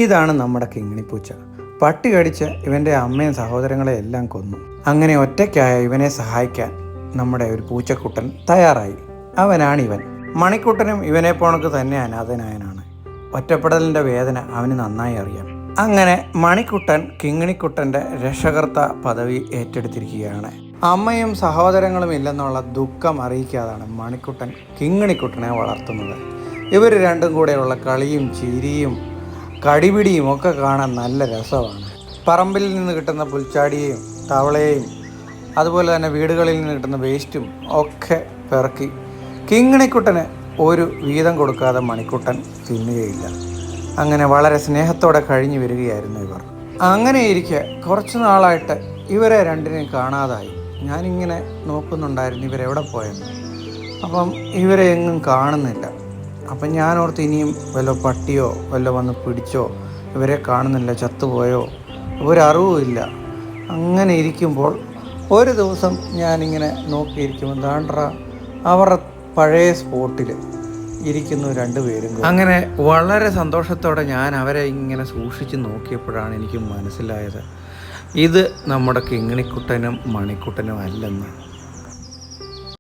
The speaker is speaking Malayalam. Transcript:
ഇതാണ് നമ്മുടെ കിങ്ങിണിപ്പൂച്ച. പട്ടി കടിച്ച് ഇവൻ്റെ അമ്മയും സഹോദരങ്ങളെ എല്ലാം കൊന്നു. അങ്ങനെ ഒറ്റയ്ക്കായ ഇവനെ സഹായിക്കാൻ നമ്മുടെ ഒരു പൂച്ചക്കുട്ടൻ തയ്യാറായി. അവനാണിവൻ. മണിക്കുട്ടനും ഇവനെ പോണക്ക് തന്നെ അനാഥനായനാണ്. ഒറ്റപ്പെടലിൻ്റെ വേദന അവന് നന്നായി അറിയാം. അങ്ങനെ മണിക്കുട്ടൻ കിങ്ങിണിക്കുട്ടൻ്റെ രക്ഷകർത്ത പദവി ഏറ്റെടുത്തിരിക്കുകയാണ്. അമ്മയും സഹോദരങ്ങളും ഇല്ലെന്നുള്ള ദുഃഖം അറിയിക്കാതാണ് മണിക്കുട്ടൻ കിങ്ങിണിക്കുട്ടനെ വളർത്തുന്നത്. ഇവർ രണ്ടും കൂടെയുള്ള കളിയും ചിരിയും കടിപിടിയും ഒക്കെ കാണാൻ നല്ല രസമാണ്. പറമ്പിൽ നിന്ന് കിട്ടുന്ന പുൽച്ചാടിയെയും തവളയെയും അതുപോലെ തന്നെ വീടുകളിൽ നിന്ന് കിട്ടുന്ന വേസ്റ്റും ഒക്കെ പെറുക്കി കിങ്ങിണിക്കുട്ടന് ഒരു വീതം കൊടുക്കാതെ മണിക്കുട്ടൻ തിന്നുകയില്ല. അങ്ങനെ വളരെ സ്നേഹത്തോടെ കഴിഞ്ഞു വരികയായിരുന്നു ഇവർ. അങ്ങനെ ഇരിക്കെ കുറച്ച് നാളായിട്ട് ഇവരെ രണ്ടിനെയും കാണാതായി. ഞാനിങ്ങനെ നോക്കുന്നുണ്ടായിരുന്നു ഇവരെവിടെ പോയെന്ന്. അപ്പം ഇവരെ എങ്ങും കാണുന്നില്ല. അപ്പം ഞാനോർത്ത് ഇനിയും വല്ല പട്ടിയോ വല്ല വന്ന് പിടിച്ചോ, ഇവരെ കാണുന്നില്ല, ചത്തുപോയോ, ഒരറിവുമില്ല. അങ്ങനെ ഇരിക്കുമ്പോൾ ഒരു ദിവസം ഞാനിങ്ങനെ നോക്കിയിരിക്കുമ്പോൾ ദാണ്ട്ര അവരുടെ പഴയ സ്പോട്ടിൽ ഇരിക്കുന്നു രണ്ടുപേരും. അങ്ങനെ വളരെ സന്തോഷത്തോടെ ഞാൻ അവരെ ഇങ്ങനെ സൂക്ഷിച്ച് നോക്കിയപ്പോഴാണ് എനിക്ക് മനസ്സിലായത് ഇത് നമ്മുടെ കിങ്ങിണിക്കുട്ടനും മണിക്കുട്ടനും അല്ലെന്ന്.